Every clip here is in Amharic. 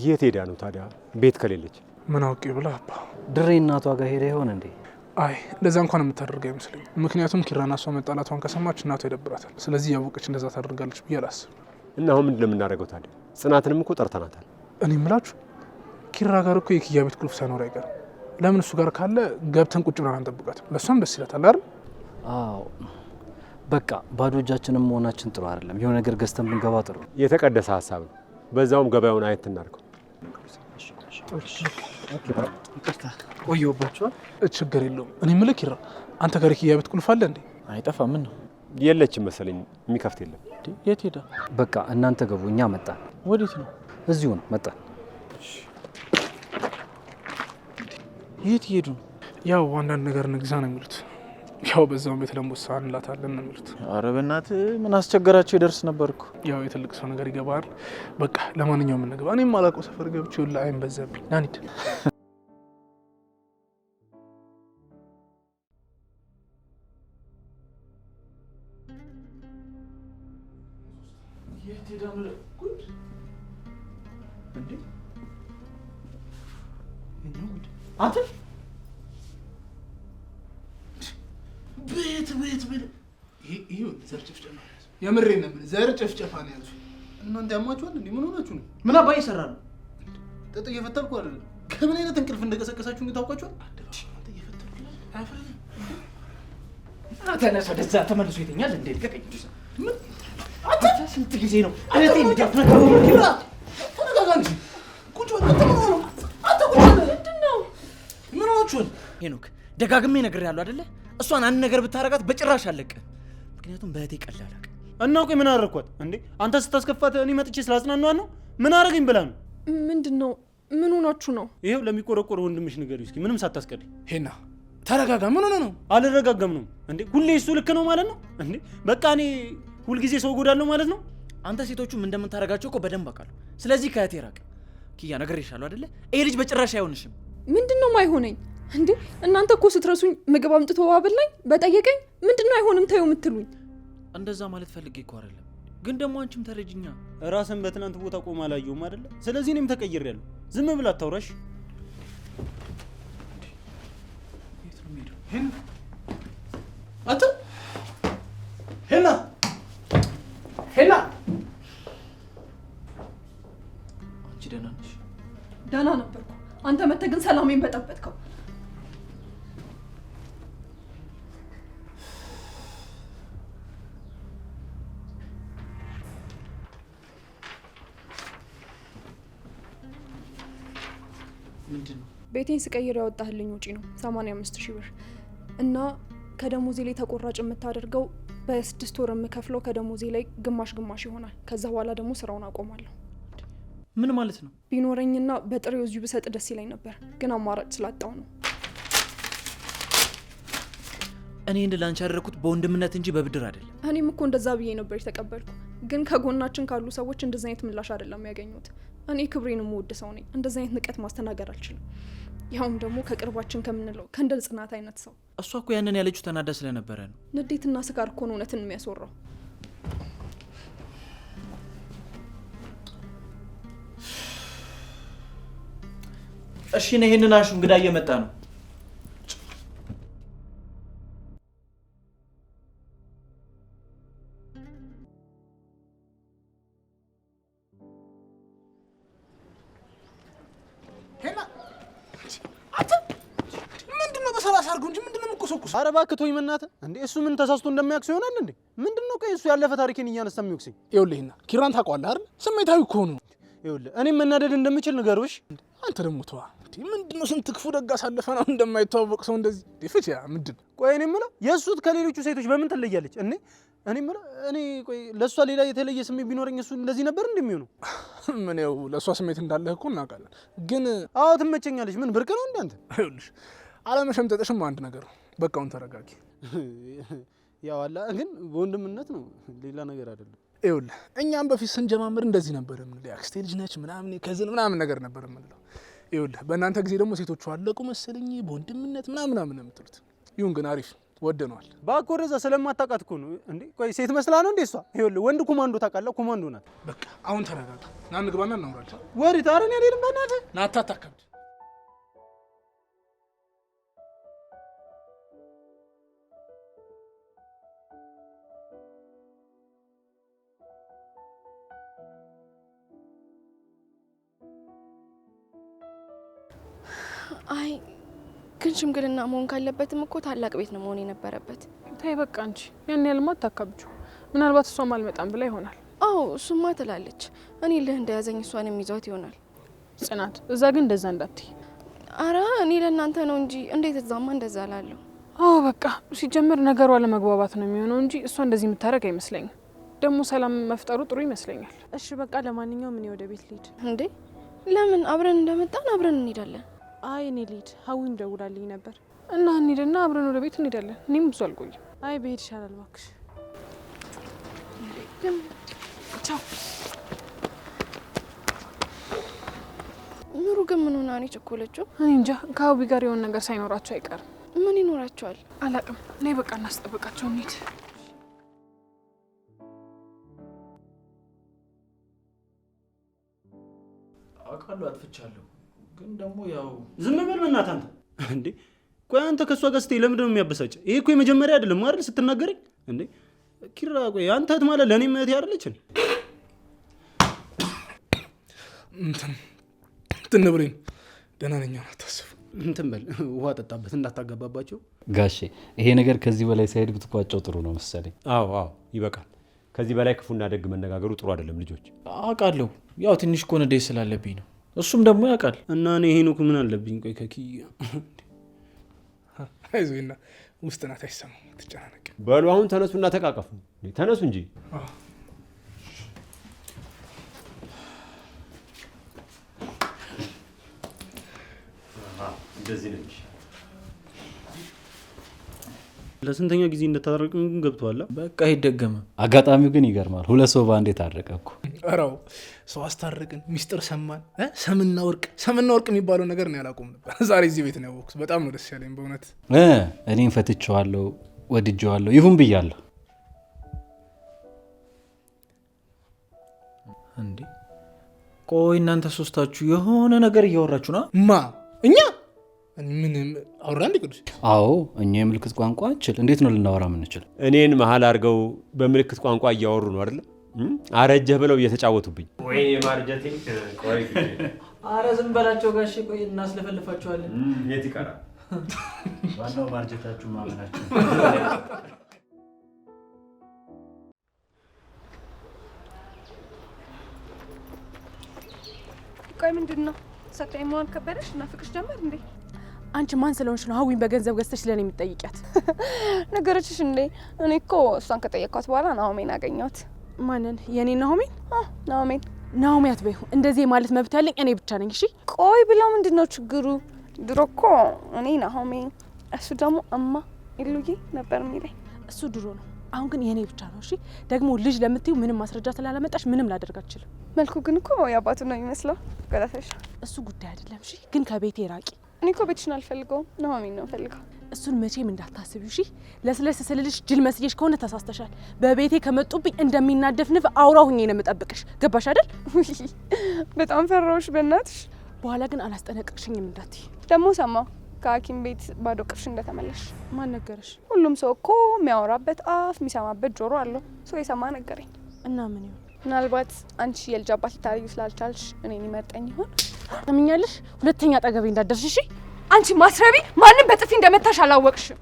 የት ሄዳ ነው ታዲያ ቤት ከሌለች? ምን አውቄ ብላ አባ ድሬ እናቷ ጋር ሄዳ ይሆን እንዴ? አይ እንደዛ እንኳን የምታደርገው አይመስለኝም። ምክንያቱም ኪራና እሷ መጣላቷን ከሰማች እናቷ ይደብራታል። ስለዚህ ያወቀች እንደዛ ታደርጋለች ብዬ አላስብም። እና አሁን ምንድን ነው የምናደርገው ታዲያ? ጽናትንም እኮ ጠርተናታል። እኔ የምላችሁ ኪራ ጋር እኮ የኪያ ቤት ቁልፍ ሳይኖር አይቀርም። ለምን እሱ ጋር ካለ ገብተን ቁጭ ብለን አንጠብቃትም? ለእሷም ደስ ይላታል አይደል? አዎ በቃ ባዶ እጃችንን መሆናችን ጥሩ አይደለም። የሆነ ነገር ገዝተን ብንገባ ጥሩ። የተቀደሰ ሀሳብ ነው። በዛውም ገበያውን አየት እናድርገው። ቆየሁባችኋል። ችግር የለውም። እኔ የምልህ ኪራ አንተ ጋር የኪያ ቤት ቁልፍ አለ እንዴ? አይጠፋም። ምን ነው? የለችም መሰለኝ። የሚከፍት የለም። የት ሄዳ? በቃ እናንተ ገቡ፣ እኛ መጣን። ወዴት ነው? እዚሁ ነው መጣን። የት ሄዱ ነው? ያው አንዳንድ ነገር ንግዛ ነው የሚሉት። ያው በዛው ቤት ለምቦሳ እንላታለን ነው የሚሉት። ኧረ በእናትህ ምን አስቸገራቸው? ይደርስ ነበርኩ። ያው የትልቅ ሰው ነገር ይገባል። በቃ ለማንኛውም እንግባ። እኔም ማላውቀው ሰፈር ገብቼ ሁላ አይን በዛብኝ። ና እንሂድ። አንተ ዘር ጭፍጨፋ ነው። የምሬን ነው የምልህ፣ ዘር ጭፍጨፋ ነው ያልኩት። እናንተ ያማችኋል እንዴ? ምን ሆናችሁ ነው? ምን አባዬ ይሰራል? ጥጥ እየፈተልኩ አይደለም። ከምን አይነት እንቅልፍ እንደቀሰቀሳችሁ እንዴ ታውቃችኋል? አንተ እየፈተልኩ አይፈረም። ተነሳ፣ ወደዛ ተመልሶ ይተኛል እንዴ? ልቀቀኝ። ምን አንተ ስንት ጊዜ ነው እህቴ እንደተነካው? ኪራ ተረጋጋ እንጂ። ቁጭ በል። አንተ ቁጭ በል። ምንድን ነው? ምን ሆናችሁ? ሄኖክ ደጋግሜ ነግሬሃለሁ አይደለ? እሷን አንድ ነገር ብታረጋት በጭራሽ አለቀ። ምክንያቱም በእህቴ ቀላል እና ቆይ ምን አደረኳት እንዴ? አንተ ስታስከፋት እኔ መጥቼ ስላጽናናዋት ነው? ምን አረገኝ ብላ ነው? ምንድነው? ምን ሆናችሁ ነው? ይሄው ለሚቆረቆር ወንድምሽ ንገሪው እስኪ ምንም ሳታስቀሪ። ሄና ተረጋጋ። ምን ሆነ ነው? አልረጋጋም ነው እንዴ? ሁሌ እሱ ልክ ነው ማለት ነው እንዴ? በቃ እኔ ሁልጊዜ ሰው ጎዳለሁ ማለት ነው? አንተ ሴቶቹም እንደምታረጋቸው እኮ በደንብ አውቃለሁ። ስለዚህ ከእህቴ ራቅ። ኪያ ነግሬሻለሁ አይደለ? ይሄ ልጅ በጭራሽ አይሆንሽም። ምንድነው ማይሆነኝ እንዴ? እናንተ እኮ ስትረሱኝ ምግብ አምጥቶ አበላኝ በጠየቀኝ ምንድነው አይሆንም ታዩ የምትሉኝ? እንደዛ ማለት ፈልጌ እኮ አይደለም፣ ግን ደግሞ አንቺም ተረጅኛ። ራስን በትናንት ቦታ ቆማ አላየሁም አይደለ? ስለዚህ እኔም ተቀይሬያለሁ። ዝም ብላ አታውራሽ። የት ነው የምሄደው? ሄና አንተ ሄና ሄና አንቺ ደህና ነሽ? ደህና ነበርኩ። አንተ መተህ ግን ሰላሜን በጠበጥከው። ምንድነው? ቤቴን ስቀይር ያወጣህልኝ ውጪ ነው 85,000 ብር እና ከደሞዜ ላይ ተቆራጭ የምታደርገው በ6 ወር የምከፍለው ከደሞዜ ላይ ግማሽ ግማሽ ይሆናል። ከዛ በኋላ ደግሞ ስራውን አቆማለሁ። ምን ማለት ነው? ቢኖረኝና በጥሬው እዚሁ ብሰጥ ደስ ይለኝ ነበር፣ ግን አማራጭ ስላጣው ነው። እኔ እንደ ላንቺ ያደረኩት በወንድምነት እንጂ በብድር አይደለም። እኔም እኮ እንደዛ ብዬ ነበር የተቀበልኩ፣ ግን ከጎናችን ካሉ ሰዎች እንደዚህ አይነት ምላሽ አይደለም ያገኙት። እኔ ክብሬን የምወድ ሰው ነኝ። እንደዚህ አይነት ንቀት ማስተናገድ አልችልም። ያውም ደግሞ ከቅርባችን ከምንለው ከእንደ ጽናት አይነት ሰው። እሷ እኮ ያንን ያለችው ተናዳ ስለነበረ ነው። ንዴትና ስካር እኮ ነው እውነትን የሚያስወራው። እሺ ነው ይሄንን አንሹ፣ እንግዳ እየመጣ ነው። ኧረ እባክህ ተወኝ መናተ እንዴ! እሱ ምን ተሳስቶ እንደሚያክስ ይሆናል እንዴ? ምንድነው? ቆይ እሱ ያለፈ ታሪኬን እያነሳ የሚወቅሰኝ። ይኸውልህና ኪራን ታውቀዋለህ አይደል? ስሜታዊ እኮ ነው። ይኸውልህ እኔም መናደድ እንደምችል ንገሮሽ። አንተ ደግሞ ተዋ። ምንድነው? ስንት ክፉ ደግ አሳለፈ ነው እንደማይተዋወቅ ሰው እንደዚህ ዲፍጭ ያ ምንድን? ቆይ እኔ የምለው የእሱት ከሌሎቹ ሴቶች በምን ትለያለች? እኔ የምለው እኔ ቆይ ለእሷ ሌላ የተለየ ስሜት ቢኖረኝ እሱ እንደዚህ ነበር እንደሚሆነው? ምን ያው ለእሷ ስሜት እንዳለህ እኮ እናውቃለን። ግን አዎ ትመቸኛለች። ምን ብርቅ ነው እንዴ አንተ? ይኸውልሽ አለመሸምጠጥሽም አንድ ነገር ነው። በቃ አሁን ተረጋጊ። ያው አላ ግን በወንድምነት ነው፣ ሌላ ነገር አይደለም። ይኸውልህ እኛም በፊት ስንጀማምር እንደዚህ ነበር የምንለው። አክስቴ ልጅ ነች ምናምን ከዝን ምናምን ነገር ነበር የምንለው። ይኸውልህ በእናንተ ጊዜ ደግሞ ሴቶቹ አለቁ መሰለኝ በወንድምነት ምናምን የምትሉት። ይሁን ግን አሪፍ ወደነዋል። እባክህ ወደዛ ስለማታውቃት እኮ ነው እንዴ። ቆይ ሴት መስላ ነው እንዴ እሷ? ይኸውልህ ወንድ ኮማንዶ ታውቃለህ? ኮማንዶ ናት። በቃ አሁን ተረጋጋ። ና እንግባና እናውራለን። ወዴት? ኧረ እኔ አልሄድም በእናትህ። ና አታታከብድ። አይ ግን ሽምግልና መሆን ካለበትም እኮ ታላቅ ቤት ነው መሆን የነበረበት። ታይ በቃ እንጂ ያን ያልማ አታካብጁ። ምናልባት እሷም አልመጣም ብላ ይሆናል። አዎ እሱማ ትላለች። እኔ ልህ እንደያዘኝ እሷንም ይዟት ይሆናል። ጽናት እዛ ግን እንደዛ እንዳትይ። አረ እኔ ለእናንተ ነው እንጂ እንዴት እዛማ እንደዛ ላለሁ። አዎ በቃ ሲጀምር ነገሩ አለመግባባት ነው የሚሆነው እንጂ እሷ እንደዚህ የምታረግ አይመስለኝም። ደግሞ ሰላም መፍጠሩ ጥሩ ይመስለኛል። እሺ በቃ ለማንኛውም እኔ ወደ ቤት ልሂድ። እንዴ ለምን? አብረን እንደመጣን አብረን እንሄዳለን። አይ እኔ ልሂድ፣ ሀዊን ደውላልኝ ነበር እና እንሂድና አብረን ወደ ቤት እንሄዳለን። እኔም ብዙ አልቆይም። አይ ብሄድ ይሻላል እባክሽ። ቻው። ምሩ ግን ምን ሆና ነው የቸኮለችው? እኔ እንጃ። ከሀዊ ጋር የሆነ ነገር ሳይኖራቸው አይቀርም። ምን ይኖራቸዋል? አላቅም። እኔ በቃ እናስጠብቃቸው እንሂድ። አውቃለሁ አጥፍቻለሁ፣ ግን ደግሞ ያው ዝም በል በእናትህ አንተ። እንዴ ቆይ አንተ ከእሷ ጋር ስትይ ለምንድን ነው የሚያበሳጭ? ይሄ እኮ የመጀመሪያ አይደለም አይደል ስትናገረኝ? እንዴ ኪራ ቆይ አንተ እህት ማለት ለእኔም እህቴ አይደለችን? እንትን ብሬን ደህና ነኝ፣ አታስብ። እንትን በል ውሃ ጠጣበት እንዳታጋባባቸው። ጋሼ ይሄ ነገር ከዚህ በላይ ሳይሄድ ብትቋጨው ጥሩ ነው መሰለኝ። አዎ ይበቃል። ከዚህ በላይ ክፉና ደግ መነጋገሩ ጥሩ አይደለም ልጆች። አውቃለሁ፣ ያው ትንሽ እኮ ንዴት ስላለብኝ ነው። እሱም ደግሞ ያውቃል። እና እኔ ሄኖክ ምን አለብኝ? ቆይ ከኪያ አይዞህና ውስጥ ናት፣ አይሰማም፣ አትጨናነቅ። በሉ አሁን ተነሱና ተቃቀፉ። ተነሱ እንጂ እንደዚህ ነው። ለስንተኛ ጊዜ እንደታረቅን ግን ገብቶሃል? በቃ ይደገመ። አጋጣሚው ግን ይገርማል። ሁለት ሰው በአንዴ ታረቀ እኮ። ኧረ ሰው አስታረቅን፣ ሚስጥር ሰማን። ሰምና ወርቅ የሚባለው ነገር ነው ያላቆም ነበር። ዛሬ እዚህ ቤት ነው ያወቅሁት። በጣም ነው ደስ ያለኝ በእውነት። እኔም ፈትቼዋለሁ፣ ወድጄዋለሁ፣ ይሁን ብያለሁ። እንዴ ቆይ እናንተ ሶስታችሁ የሆነ ነገር እያወራችሁ ነው? ማ እኛ ምን አውራ እንዴ ቅዱስ? አዎ እኛ የምልክት ቋንቋ እንችል። እንዴት ነው ልናወራ የምንችል? እኔን መሀል አድርገው በምልክት ቋንቋ እያወሩ ነው አይደል? አረጀህ ብለው እየተጫወቱብኝ። ወይ ማርጀቴ። ቆይ አረ ዝም በላቸው ጋሼ። ቆይ እናስለፈልፋቸዋለን። የት ይቀራል? ዋናው ማርጀታችሁ ማመናችሁ። ቆይ ምንድን ነው ሰጣኝ? መሆን ከበደሽ እና ፍቅሽ ጀመር እንዴ? አንቺ ማን ስለሆንሽ ነው ሀዊን በገንዘብ ገዝተሽ ለኔ የምትጠይቂያት? ነገረችሽ እንዴ? እኔ እኮ እሷን ከጠየቅኳት በኋላ ናሆሜን አገኘኋት። ማንን? የኔ ናሆሜን? ናሆሜን። ናሆሜ አትበይሁ። እንደዚህ ማለት መብት ያለኝ እኔ ብቻ ነኝ። እሺ ቆይ ብለው ምንድን ነው ችግሩ? ድሮ እኮ እኔ ናሆሜ፣ እሱ ደግሞ እማ ኢሉዬ ነበር የሚለኝ። እሱ ድሮ ነው፣ አሁን ግን የኔ ብቻ ነው። እሺ ደግሞ ልጅ ለምትዩ ምንም ማስረጃ ስላላመጣሽ ምንም ላደርግ አልችልም። መልኩ ግን እኮ የአባቱ ነው የሚመስለው። ገለፈሽ። እሱ ጉዳይ አይደለም። እሺ ግን ከቤቴ ራቂ። እኔ እኮ ቤትሽን አልፈልገውም፣ ናሆሜን ነው ፈልገው። እሱን መቼም እንዳታስቢው እሺ። ለስለስ ስልልሽ ጅል መስየሽ ከሆነ ተሳስተሻል። በቤቴ ከመጡብኝ እንደሚናደፍ ንፍ አውራ ሁኜ ነው የምጠብቅሽ። ገባሽ አይደል? በጣም ፈራሁሽ በእናትሽ። በኋላ ግን አላስጠነቅቅሽኝም እንዳትይ። ደግሞ ሰማሁ ከሐኪም ቤት ባዶ ቅርሽ እንደተመለሽ። ማን ነገረሽ? ሁሉም ሰው እኮ የሚያወራበት አፍ የሚሰማበት ጆሮ አለው። ሰው የሰማ ነገረኝ። እና ምን ይሁን? ምናልባት አንቺ የልጅ አባት ልታረዩ ስላልቻልሽ እኔን ይመርጠኝ ይሆን? ሰምኛለሽ? ሁለተኛ አጠገቤ እንዳትደርሽ እሺ። አንቺ ማስረቢ፣ ማንም በጥፊ እንደመታሽ አላወቅሽም።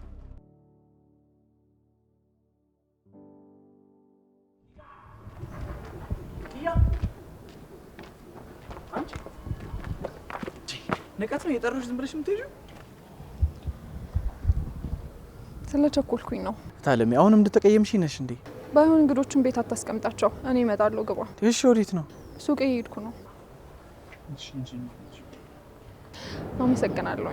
ንቀት ነው የጠራሽ? ዝም ብለሽ የምትሄጂው? ስለቸኮልኩኝ ነው። ታለሚ አሁንም እንደተቀየምሽ ነሽ እንዴ? ባይሆን እንግዶችን ቤት አታስቀምጣቸው። እኔ እመጣለሁ። ግባ። እሺ ወዴት ነው? ሱቅ እየሄድኩ ነው። አመሰግናለሁ።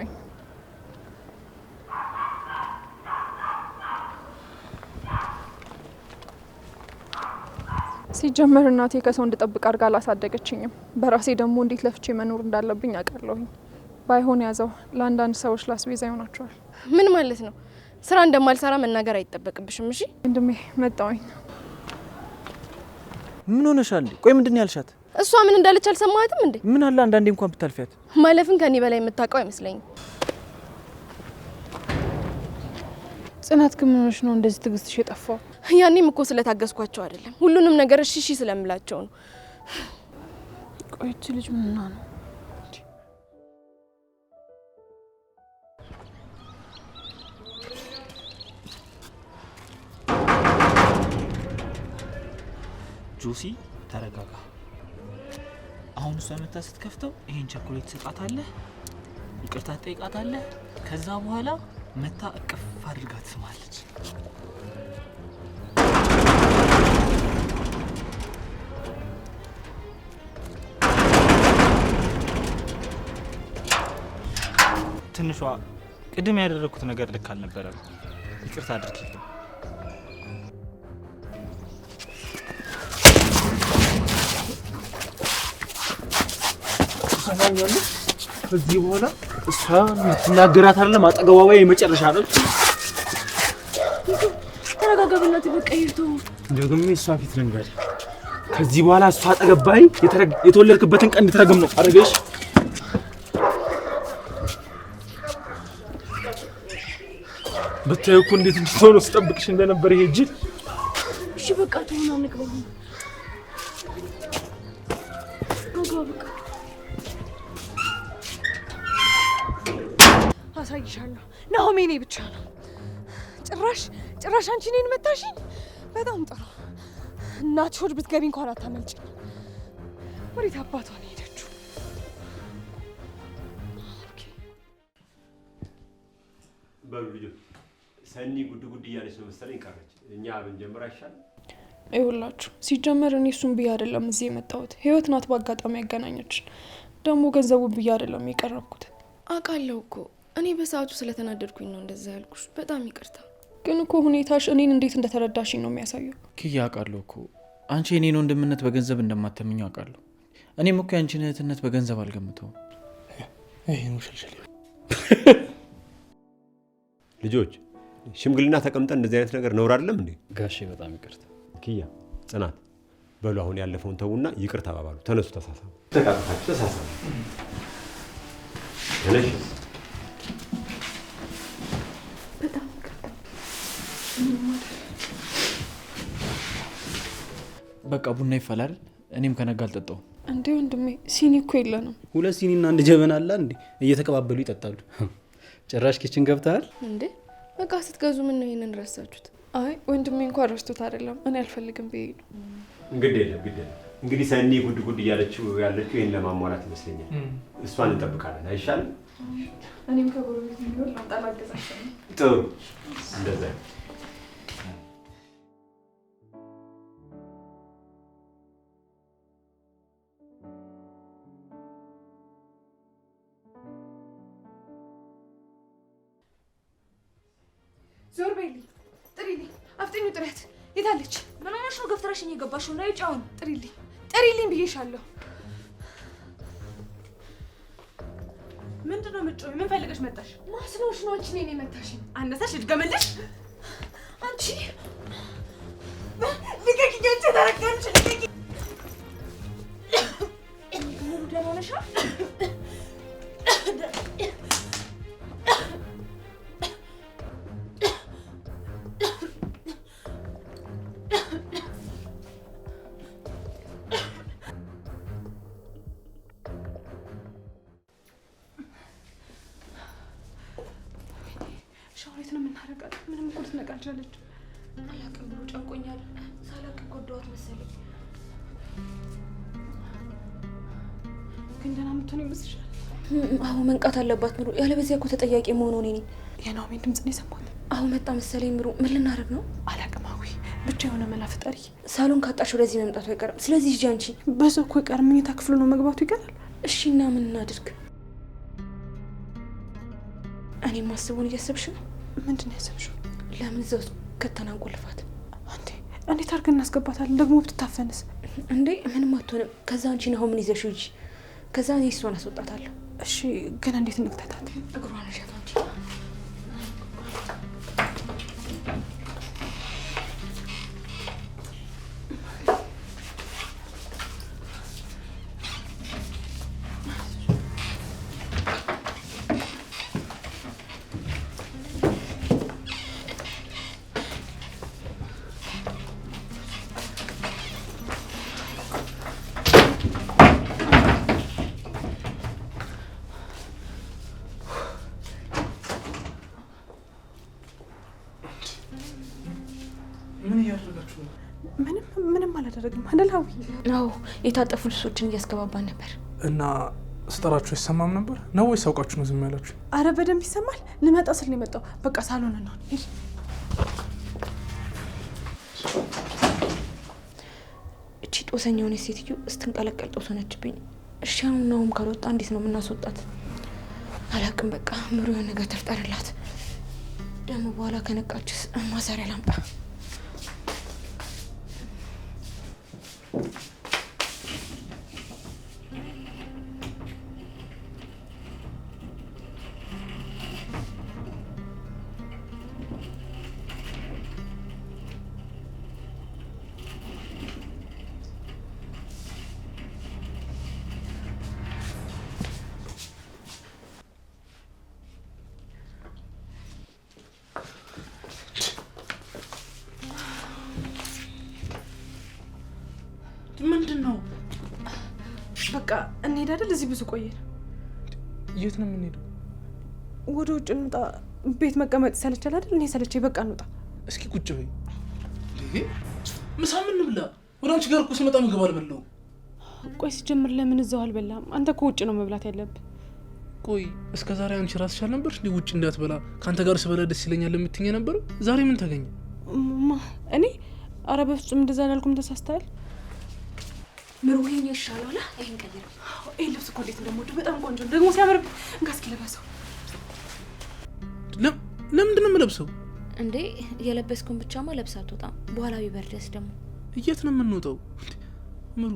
ሲጀመር እናቴ ከሰው እንድጠብቅ አድርጋ አላሳደገችኝም። በራሴ ደግሞ እንዴት ለፍቼ መኖር እንዳለብኝ አውቃለሁኝ። ባይሆን ያዘው ለአንዳንድ ሰዎች ላስቤዛ ይሆናቸዋል። ምን ማለት ነው? ስራ እንደማልሰራ መናገር አይጠበቅብሽም። እሺ ወንድሜ መጣሁኝ። ምን ሆነሻል? ቆይ ምንድን ያልሻት? እሷ ምን እንዳለች አልሰማህትም እንዴ? ምን አለ አንዳንዴ እንኳን ብታልፊያት። ማለፍን ከኔ በላይ የምታውቀው አይመስለኝም። ጽናት ግን ምን ሆነሽ ነው እንደዚህ ትዕግስትሽ የጠፋው? ያኔም እኮ ስለታገስኳቸው አይደለም፣ ሁሉንም ነገር እሺ ስለምላቸው ነው። ቆይ እቺ ልጅ ምን ነው? ጆሲ ተረጋጋ። አሁን እሷ መታ ስትከፍተው ይሄን ቸኮሌት ትሰጣታለህ፣ ይቅርታ ትጠይቃታለህ። ከዛ በኋላ መታ እቅፍ አድርጋ ትስማለች። ትንሿ ቅድም ያደረኩት ነገር ልክ አልነበረም፣ ይቅርታ አድርጊልኝ። ሰማኛለህ? ከዚህ በኋላ እሷ የምትናገራት አይደለም አጠገቧ የመጨረሻ ነው። ተረጋጋ በእናትህ በቃ ይርቶ ደግሜ እሷ ፊት ልንገርህ፣ ከዚህ በኋላ እሷ አጠገብ ባይ የተወለድክበትን ቀን እንድትረግም ነው አድርገሽ። ብታዪው እኮ እንዴት እንድትሆን ስጠብቅሽ እንደነበር ይሄ ጅል። እሺ በቃ ተሆና ንግባ በቃ አሳይሻለሁ። ናሆሜ እኔ ብቻ ነው። ጭራሽ አንቺ እኔን መታሽኝ። በጣም ጥሩ። እናትሽ ሆድ ብትገቢ እንኳን አታመልጭ። ወዴት አባቷ ነው ሄደችው? በሉ ልጆች፣ ሰኒ ጉድ እያለች ነው መሰለኝ ቀረች። እኛ ብንጀምር አይሻልም? ይኸውላችሁ ሲጀመር እኔ እሱን ብዬ አይደለም እዚህ የመጣሁት። ህይወት ናት በአጋጣሚ ያገናኘችን። ደግሞ ገንዘቡ ብዬ አይደለም የቀረብኩት። አውቃለሁ እኮ እኔ በሰዓቱ ስለተናደድኩኝ ነው እንደዛ ያልኩሽ። በጣም ይቅርታ። ግን እኮ ሁኔታሽ እኔን እንዴት እንደተረዳሽኝ ነው የሚያሳየው። ክያ አውቃለሁ እኮ አንቺ የኔን ወንድምነት በገንዘብ እንደማተምኝ አውቃለሁ። እኔም እኮ የአንቺን እህትነት በገንዘብ አልገምተውም። ይሄ ነው ሸልሸል። ልጆች ሽምግልና ተቀምጠን እንደዚህ አይነት ነገር ነውር አይደለም እንዴ? ጋሼ በጣም ይቅርታ። ኪያ፣ ጽናት በሉ አሁን ያለፈውን ተውና ይቅርታ ተባባሉ። ተነሱ፣ ተሳሳሙ። ተቃጥታችሁ ተሳሳሙ። ተነሽ። በጣም ይቅርታ። በቃ ቡና ይፈላል። እኔም ከነጋ አልጠጣውም። እንዴ ወንድሜ ሲኒ እኮ የለንም። 2 ሲኒና 1 ጀበና አለ እንዴ? እየተቀባበሉ ይጠጣሉ። ጭራሽ ኪችን ገብተሃል እንዴ? በቃ ስትገዙ ምን ነው ይሄንን ረሳችሁት? አይ ወንድሜ እንኳን ረስቶት አይደለም፣ እኔ አልፈልግም ብዬ ነው። እንግዲህ እንግዲህ ሰኒ ጉድ እያለችው ያለችው ይሄን ለማሟላት ይመስለኛል። እሷን እንጠብቃለን አይሻልም? እኔም ከጎረቤት የሚወል አጣላገዛቸው። ጥሩ እንደዛ ዞር በይልኝ። ጥሪልኝ፣ አፍጥኙ ጥሪያት። የታለች? ምን ሆነሽ ነው ገፍትረሽኝ የገባሽው? ነው ጫውን ጥሪልኝ ብዬሻለሁ። ምንድነው የምትጮይው? ምን ፈልገሽ መጣሽ? ማስኖሽ ነው አንቺ ነኝ የመታሽኝ። አነሳሽ ልድገምልሽ። አንቺ ልቀቂኝ፣ አንቺ ተረጋግጪ፣ ልቀቂኝ። ሙሉ ደህና ሆነሻል? ሻወሬት ነው የምናረጋት። ምንም እኮ ልትነቃ አልቻለች። አላውቅም ብሎ ጨንቆኛል። ሳላውቅ ጎዳኋት መሰለኝ። ግን ደህና የምትሆን ይመስልሻል? አዎ መንቃት አለባት ምሩ፣ ያለበዚያ እኮ ተጠያቂ መሆኑ እኔ ነኝ። የናሆሜን ድምፅ ነው የሰማሁት። አዎ መጣ መሰለኝ ምሩ። ምን ልናደርግ ነው? አላውቅም አዊ፣ ብቻ የሆነ መላ ፍጠሪ። ሳሎን ካጣሽ ወደዚህ መምጣቱ አይቀርም። ስለዚህ ሂጂ አንቺ። በዛው እኮ ይቀር፣ መኝታ ክፍሉ ነው መግባቱ ይቀራል። እሺ እና ምን እናድርግ? እኔ ማስቡን እያሰብሽ ነው? ምንድን ነው ያሰብሽው? ለምን እዛው ከተናንቆልፋት? እንዴት አድርገን እናስገባታለን? ደግሞ ብትታፈንስ? እንዴ ምንም አትሆንም። ከዛ አንቺ ናሆምን ይዘሽው ሂጂ። ከዛ እኔ እሷን አስወጣታለሁ። እሺ ግን እንዴት እንክተታት? እግሯን ሸት አንቺ አልተደረግም አይደል ሀዊ? አዎ የታጠፉ ልብሶችን እያስገባባን ነበር። እና ስጠራችሁ አይሰማም ነበር ነው ወይስ አውቃችሁ ነው ዝም ያላችሁ? አረ በደንብ ይሰማል። ልመጣ ስል ነው የመጣው። በቃ ሳሎን ነው። እቺ ጦሰኛ የሆነች ሴትዮ ስትንቀለቀል ጦስ ሆነችብኝ። እሺ አሁን ነውም ካልወጣ እንዴት ነው የምናስወጣት? አላቅም። በቃ ምሩ የሆነ ነገር ተፍጠርላት። ደግሞ በኋላ ከነቃችስ ማሰሪያ ላምጣ። ምንድነው? በቃ እንሄድ አይደል? እዚህ ብዙ ቆየን። የት ነው የምንሄደው? ወደ ውጭ እንውጣ። ቤት መቀመጥ ይሰለቻል አይደል? እኔ ሰለቸኝ። በቃ እንውጣ። እስኪ ቁጭ በይ። ምሳ ምን ብላ? ወደ አንቺ ጋር እኮ ስመጣ ምግብ አልበላሁም። ቆይ ሲጀምር ለምን እዛው አልበላም? አንተ እኮ ውጭ ነው መብላት ያለብህ። ቆይ እስከ ዛሬ አንቺ ራስሽ አልነበርሽ እንዴ ውጭ እንዳትበላ ከአንተ ጋር ስበላ ደስ ይለኛል የምትይኝ የነበረው? ዛሬ ምን ተገኘ? እኔ ኧረ በፍጹም እንደዛ አላልኩም። ተሳስተሃል። ምሩሄን ይሻላል። ይሄን ቀይር። ይሄ ልብስ እኮ እንዴት እንደምወደው በጣም ቆንጆ ነው። ደግሞ ሲያምር እንካ እስኪ ለበሰው። ለምንድን ነው የምለብሰው? እንዴ የለበስኩን ብቻማ ለብሳ አትወጣም። በኋላ ቢበርደስ ደግሞ የት ነው የምንወጣው? ምሩ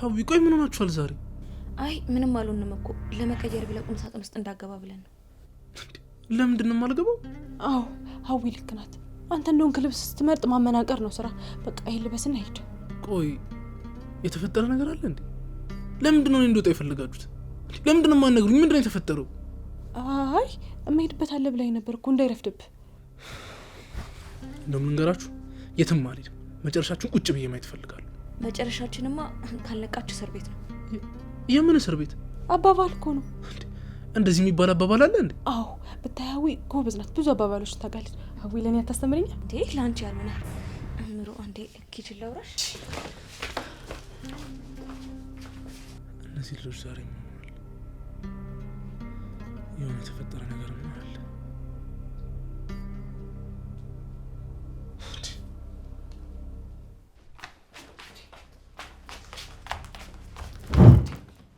ሀዊ ቆይ ምን ሆናችኋል ዛሬ? አይ ምንም አልሆንም እኮ ለመቀየር ብለህ ቁም ሳጥን ውስጥ እንዳገባ ብለን ነው። ለምንድን ነው የማልገባው? አዎ ሀዊ ልክ ናት። አንተ እንደውን ልብስ ስትመርጥ ማመናቀር ነው ስራ። በቃ ይሄን ልበስና ሂድ። ቆይ የተፈጠረ ነገር አለ እንዴ? ለምንድን ነው እንደወጣ የፈለጋችሁት? ለምንድን ነው የማትነግሩኝ? ምንድን ነው የተፈጠረው? አይ እመሄድበት አለ ብላኝ ነበር እኮ እንዳይረፍድብህ። እንደውም ልንገራችሁ፣ የትም አልሄድም። መጨረሻችሁን ቁጭ ብዬ ማየት እፈልጋለሁ። መጨረሻችንማ ካልነቃችሁ እስር ቤት ነው። የምን እስር ቤት? አባባል እኮ ነው። እንደዚህ የሚባል አባባል አለ እንዴ? አዎ ብታይ ሀዊ ጎበዝ ናት። ብዙ አባባሎች ታውቃለች። ሀዊ ለእኔ አታስተምረኛ እንዴ? ለአንቺ ያልሆነ ምሩ አንዴ ኪችን ላውራሽ። እነዚህ ልጆች ዛሬ የሆነ የተፈጠረ ነገር ምን አለ?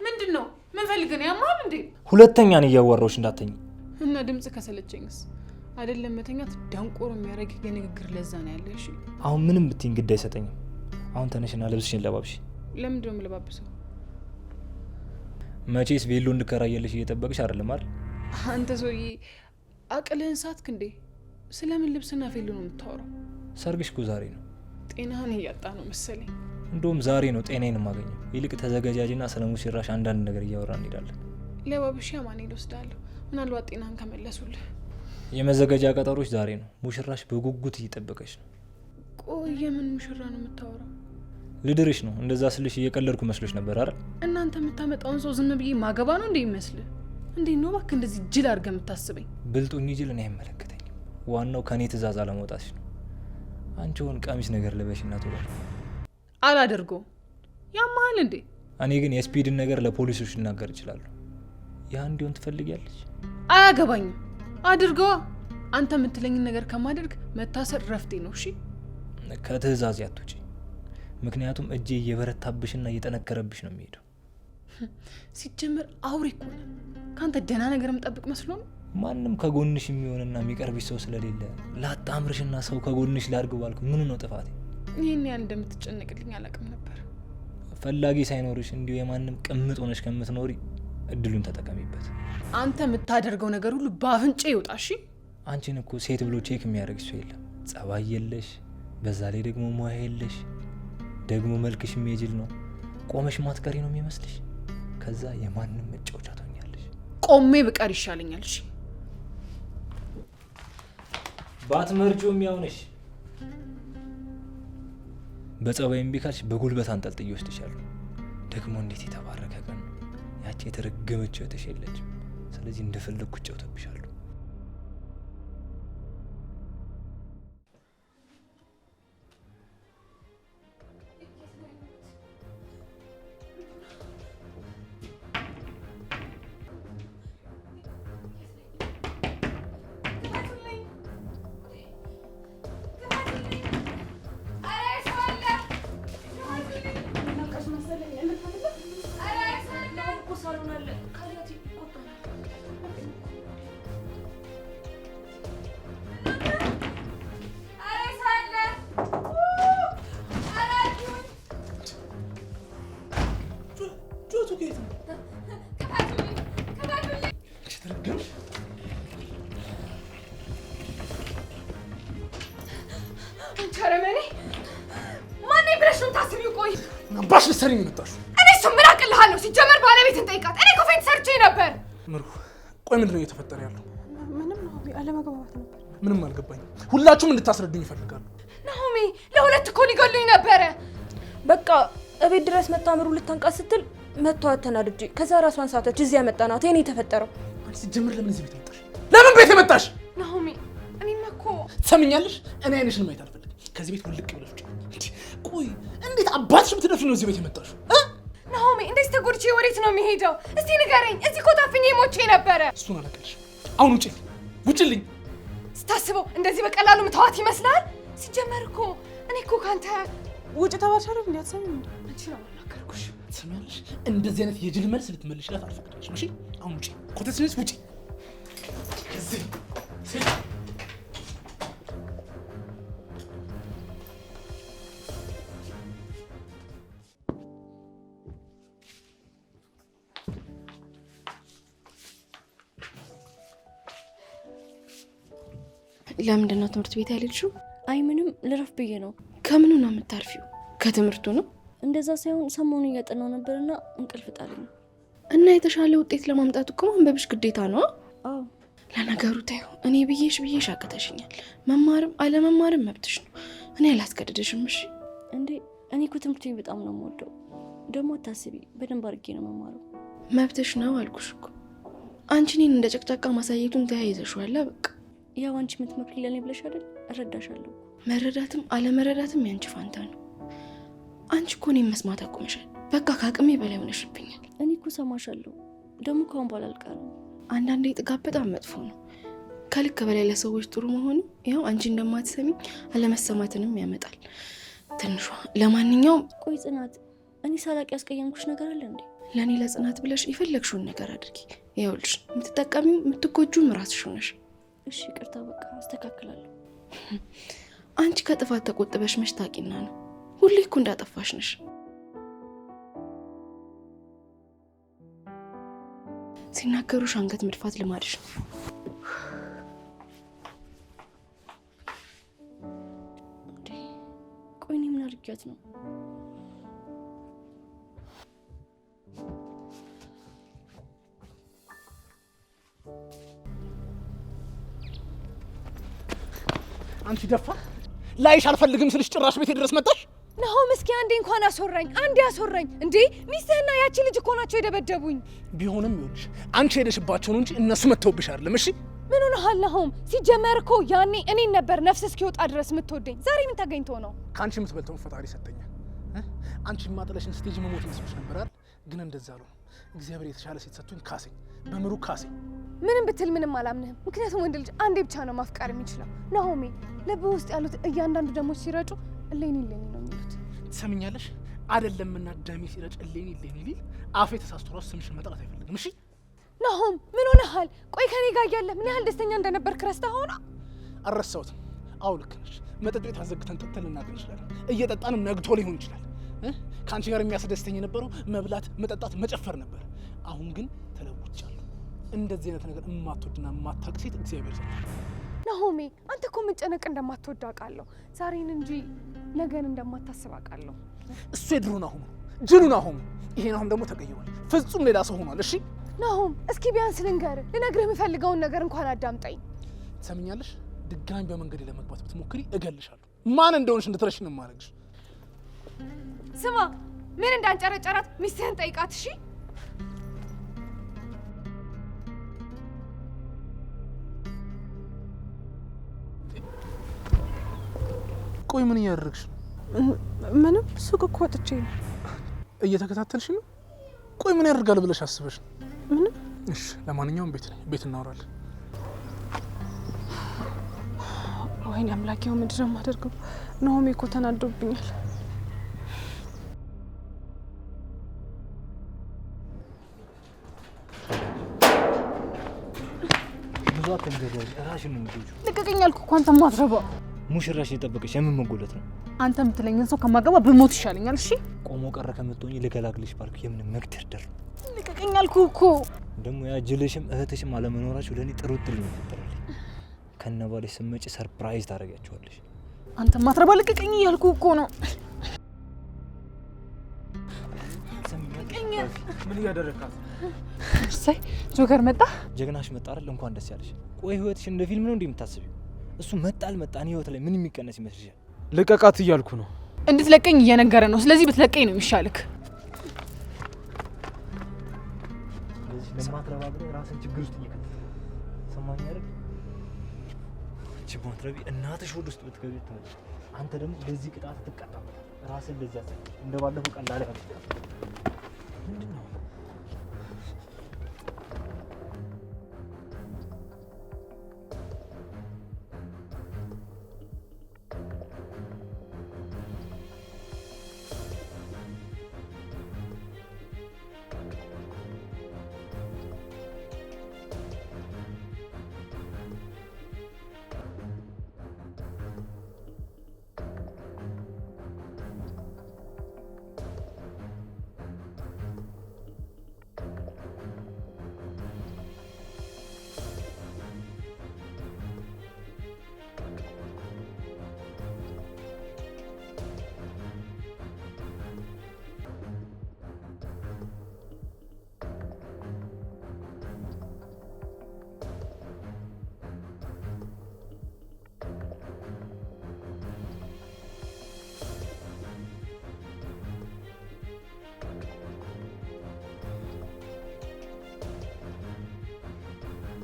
ምንድን ነው ምን ፈልገህ ነው? ያማል እንዴ? ሁለተኛ ነው እያወራሁሽ እንዳትተኝ። እና ድምጽ ከሰለቸኝስ አይደለም መተኛት ደንቆሮ የሚያደርግ የንግግር ለዛ ነው ያለ። እሺ አሁን ምንም ብትይኝ ግድ አይሰጠኝም። አሁን ተነሽና ልብስሽን ለባብሽ። ለምንድን ነው የምለባብሰው? መቼስ ቬሎ እንድከራየልሽ እየጠበቅሽ አይደለም አይደል? አንተ ሰውዬ አቅልህን ሳትክ እንዴ? ስለምን ልብስና ቬሎ ነው የምታወራው? ሰርግሽ እኮ ዛሬ ነው። ጤናህን እያጣ ነው መሰለኝ። እንደውም ዛሬ ነው ጤናዬን የማገኘው። ይልቅ ተዘጋጃጅና ስለ ሙሽራሽ አንዳንድ ነገር እያወራን እንሄዳለን። ለባብሻ ማን ይወስዳለሁ? ምናልባት ጤናህን ከመለሱልህ። የመዘጋጃ ቀጠሮች ዛሬ ነው። ሙሽራሽ በጉጉት እየጠበቀች ነው። ቆይ የምን ሙሽራ ነው የምታወራው? ልድርሽ ነው። እንደዛ ስልሽ እየቀለድኩ መስሎሽ ነበር አይደል? እናንተ የምታመጣውን ሰው ዝም ብዬ ማገባ ነው እንዴ ይመስልህ? እንዴት ነው እባክህ እንደዚህ ጅል አድርገህ የምታስበኝ? ብልጡኝ ጅል እኔ አይመለከተኝም። ዋናው ከኔ ትእዛዝ አለመውጣትሽ ነው። አንቺውን ቀሚስ ነገር ልበሽና ቶሎ። አላደርገውም። ያማል እንዴ? እኔ ግን የስፒድን ነገር ለፖሊሶች ልናገር እችላለሁ። ያ እንዲሆን ትፈልጊያለሽ? አያገባኝም። አድርገዋ። አንተ የምትለኝን ነገር ከማደርግ መታሰር ረፍቴ ነው። እሺ ከትእዛዝ ያትውጪ። ምክንያቱም እጄ እየበረታብሽና እየጠነከረብሽ ነው የሚሄደው። ሲጀምር አውሬ እኮ ነህ። ከአንተ ደህና ነገር የምጠብቅ መስሎ ነው። ማንም ከጎንሽ የሚሆንና የሚቀርብሽ ሰው ስለሌለ ላጣምርሽና ሰው ከጎንሽ ላድርግ ባልኩ ምን ነው ጥፋቴ? ይህን ያህል እንደምትጨነቅልኝ አላውቅም ነበር። ፈላጊ ሳይኖርሽ እንዲሁ የማንም ቅምጥ ሆነሽ ከምትኖሪ እድሉን ተጠቀሚበት። አንተ የምታደርገው ነገር ሁሉ በአፍንጫ ይወጣ። እሺ አንቺን እኮ ሴት ብሎ ቼክ የሚያደርግ ሰው የለም። ጸባይ የለሽ፣ በዛ ላይ ደግሞ ሙያ የለሽ፣ ደግሞ መልክሽ የሚጅል ነው። ቆመሽ ማትቀሪ ነው የሚመስልሽ። ከዛ የማንም መጫወቻ ትሆኛለሽ። ቆሜ ብቀር ይሻለኛል። እሺ ባትመርጪው የሚያውነሽ። በጸባይ እምቢ ካልሽ በጉልበት አንጠልጥዬ ወስድሻለሁ። ደግሞ እንዴት የተባረከ ቀን ነው። ያቺ የተረገመችው እህትሽ የለችም። ስለዚህ እንደፈለግኩ እጫወትብሻለሁ። ጩኸቱ ከየት ነው? ተረገምሽ። አንቺ አረመኔ ማን ብለሽ ነው ታስቢው? ቆይ አባሽ ልትሰሪኝ የመጣሽው? እኔ እሱን ምን አቅልሃለሁ? ሲጀመር ባለቤትን ጠይቃት። እኔ ኮፌን ሰርቼ ነበር። ምሩ ቆይ ምንድን ነው እየተፈጠረ ያለው? ምንም ነው አለመግባባት ነበር። ምንም አልገባኝም። ሁላችሁም እንድታስረዱኝ ይፈልጋሉ። ናሆሜ ለሁለት እኮ ሊገሉኝ ነበረ። በቃ እቤት ድረስ መጣ ምሩ ልታንቃት ስትል መቷት ተናድጄ ከዛ ራሷን ሳተች። እዚህ ያመጣናት የኔ የተፈጠረው። አንቺ ስትጀምር ለምን እዚህ ቤት መጣሽ? ለምን ቤት የመጣሽ? ናሆሜ እኔማ እኮ ትሰምኛለሽ? እኔ አይንሽን ማየት አልፈልግም። ከዚህ ቤት ውልቅ ብለሽ ውጪ። ቆይ እንዴት አባትሽ ብትደፍሪ ነው እዚህ ቤት የመጣሽው? ናሆሜ እንደዚህ ተጎድቼ ወዴት ነው የሚሄደው? እስቲ ንገረኝ። እዚህ እኮ ታፍኜ ሞቼ ነበረ። እሱን አላውቅልሽም። አሁን ውጪ፣ ውጪልኝ። ስታስበው እንደዚህ በቀላሉ ምተዋት ይመስላል? ሲጀመር እኮ እኔ እኮ ካንተ ውጭ ተባልሽ አይደል? እንዲያትሰሚኝ እንዴ? አንቺ ነው አናገርኩሽ። ትሰሚያለሽ? እንደዚህ አይነት የጅል መልስ ልትመልሽላት አልፈቅድልሽም። እሺ አሁን ውጪ፣ ኮተትሽንስ ውጪ። ከዚህ ለምንድን ነው ትምህርት ቤት ያልሄድሽው? አይ ምንም ልረፍ ብዬ ነው። ከምኑ ነው የምታርፊው? ከትምህርቱ ነው? እንደዛ ሳይሆን ሰሞኑን እያጠናው ነበርና እንቅልፍ ጣለኝ። እና የተሻለ ውጤት ለማምጣት እኮ ማንበብሽ ግዴታ ነው። አዎ ለነገሩ ታዩ እኔ ብዬሽ አቅተሽኛል። መማርም አለመማርም መብትሽ ነው። እኔ አላስገድድሽም። እሺ እንዴ እኔ እኮ ትምህርቴን በጣም ነው የምወደው። ደግሞ አታስቢ፣ በደንብ አድርጌ ነው መማረው። መብትሽ ነው አልኩሽ እኮ። አንቺ እኔን እንደ ጨቅጫቃ ማሳየቱን ተያይዘሽዋል። በቃ ያው አንቺ የምትመክሪ ለኔ ብለሽ አይደል? እረዳሻለሁ። መረዳትም አለመረዳትም ያንቺ ፋንታ ነው። አንቺ እኮ እኔን መስማት አቁመሻል። በቃ ከአቅሜ በላይ ሆነሽብኛል። እኔ እኮ ሰማሻለሁ። ደግሞ ከአሁን በኋላ አልቀርም። አንዳንዴ ጥጋብ በጣም መጥፎ ነው። ከልክ በላይ ለሰዎች ጥሩ መሆኑ ያው አንቺ እንደማትሰሚኝ አለመሰማትንም ያመጣል። ትንሿ ለማንኛውም ቆይ ጽናት፣ እኔ ሳላቅ ያስቀየምኩሽ ነገር አለ እንዴ? ለእኔ ለጽናት ብለሽ የፈለግሽውን ነገር አድርጊ። ይኸውልሽ የምትጠቀሚው የምትጎጂውም ራስሽ ሆነሽ። እሺ ይቅርታ፣ በቃ አስተካክላለሁ። አንቺ ከጥፋት ተቆጥበሽ መች ታውቂና ነው? ሁሌ እኮ እንዳጠፋሽ ነሽ። ሲናገሩሽ አንገት መድፋት ልማድሽ ነው። ቆይ እኔ ምን አድርጊያት ነው? አንቺ ደፋ ላይሽ አልፈልግም ስልሽ ጭራሽ ቤቴ ድረስ መጣሽ። ናሆም እስኪ አንዴ እንኳን አስወራኝ፣ አንዴ አስወራኝ። እንዴ ሚስትህና ያቺ ልጅ እኮ ናቸው የደበደቡኝ። ቢሆንም ይኸውልሽ አንቺ ሄደሽባቸው ነው እንጂ እነሱ መተውብሽ አይደለም። እሺ ምን ሆነሃል ናሆም? ሲጀመር እኮ ያኔ እኔን ነበር ነፍስ እስኪወጣ ድረስ የምትወደኝ። ዛሬ ምን ተገኝቶ ነው? ከአንቺ የምትበልተውን ፈጣሪ ሰጠኛል። አንቺ ማጥለሽን ስቴጅ መሞት መስሎሽ ነበር አይደል? ግን እንደዛ ነው። እግዚአብሔር የተሻለ ሴት ሰጥቶኝ ካሰኝ፣ በምሩ ካሰኝ። ምንም ብትል ምንም አላምንህም። ምክንያቱም ወንድ ልጅ አንዴ ብቻ ነው ማፍቀር የሚችለው። ናሆሜ ልብህ ውስጥ ያሉት እያንዳንዱ ደሞች ሲረጩ እሌኒ እሌኒ ነው የሚሉት። ትሰምኛለሽ? አይደለምና ደሜ ሲረጭ እሌኒ እሌኒ ሊል አፌ ተሳስቶ ራሱ ስምሽን መጥራት አይፈልግም። እሺ ናሆም ምን ሆነሃል? ቆይ ከኔ ጋር እያለ ምን ያህል ደስተኛ እንደነበርክ ረስተኸው ነው? አልረሳሁትም። አዎ ልክ ነሽ። መጠጥ ቤት አዘግተን ጠጥተን ልናገር እንችላለን። እየጠጣንም ነግቶ ሊሆን ይችላል። ከአንቺ ጋር የሚያስደስተኝ የነበረው መብላት፣ መጠጣት፣ መጨፈር ነበር። አሁን ግን ተለውጫለሁ። እንደዚህ አይነት ነገር የማትወድና የማታውቅ ሴት እግዚአብሔር ሰጥቷል። ናሆሜ አንተ እኮ መጨነቅ እንደማትወድ አውቃለሁ። ዛሬን እንጂ ነገን እንደማታስብ አውቃለሁ። እሱ የድሮ ናሆም ነው፣ ጅሉ ናሆም። ይሄ ናሆም ደግሞ ተቀይሯል፣ ፍጹም ሌላ ሰው ሆኗል። እሺ ናሆም እስኪ ቢያንስ ልነግርህ የምፈልገውን ነገር እንኳን አዳምጠኝ። ትሰምኛለሽ? ድጋሚ በመንገድ ለመግባት ብትሞክሪ እገልሻለሁ። ማን እንደሆንሽ እንድትረሽ ነው የማደርግሽ። ስማ ምን እንዳንጨረጨራት ሚስትህን ጠይቃት። እሺ ቆይ ምን እያደረግሽ ነው? ምንም ሱቅ እኮ ወጥቼ ነው። እየተከታተልሽ ነው? ቆይ ምን ያደርጋል ብለሽ አስበሽ ነው? ምንም። እሺ ለማንኛውም ቤት እናወራለን። ወይኔ አምላኬ፣ ምንድን ነው የማደርገው? ናሆሜ እኮ ተናዶብኛል። ብዙ አትንገሪያለሽ። ራስሽን ነው የምትወጪው። ልቀቀኝ አልኩህ እኮ አንተ ማትረባ። ሙሽራሽ የጠበቀሽ የምን መጎለት ነው? አንተ የምትለኝን ሰው ከማገባ ብሞት ይሻለኛል። እሺ ቆሞ ቀረ ከምትሆኚ ልገላግልሽ ባልኩ የምን መግደርደር ነው? ልቀቀኝ አልኩህ እኮ። ደግሞ ያ ጅልሽም እህትሽም አለመኖራችሁ ለእኔ ጥሩ ጥል ነው ይፈጠራል። ከነባለሽ ስትመጪ ሰርፕራይዝ ታደርጋችኋለሽ። አንተ ማትረባ ልቀቀኝ እያልኩህ እኮ ነው። ምን እያደረግካት? እሰይ ጆከር መጣ። ጀግናሽ መጣ አይደል? እንኳን ደስ ያለሽ። ቆይ ህይወትሽ እንደ ፊልም ነው እንደምታስቢው? እሱ መጣ አልመጣ እኔ ህይወት ላይ ምን የሚቀነስ ይመስልሻል? ልቀቃት እያልኩ ነው። እንድትለቀኝ እየነገረ ነው። ስለዚህ ብትለቀኝ ነው የሚሻልክ። ስለዚህ ለማትረባ ብለህ ራስን ችግር ውስጥ እየከተትክ ሰማኝ አይደል? እቺ ማትረቢ እናትሽ ሆድ ውስጥ ብትገቢ ታዲያ አንተ ደግሞ ለዚህ ቅጣት ትቀጣለህ። ራስን ለዚህ አሰብ እንደባለፈው ቀላል አይደለም። ምንድነው?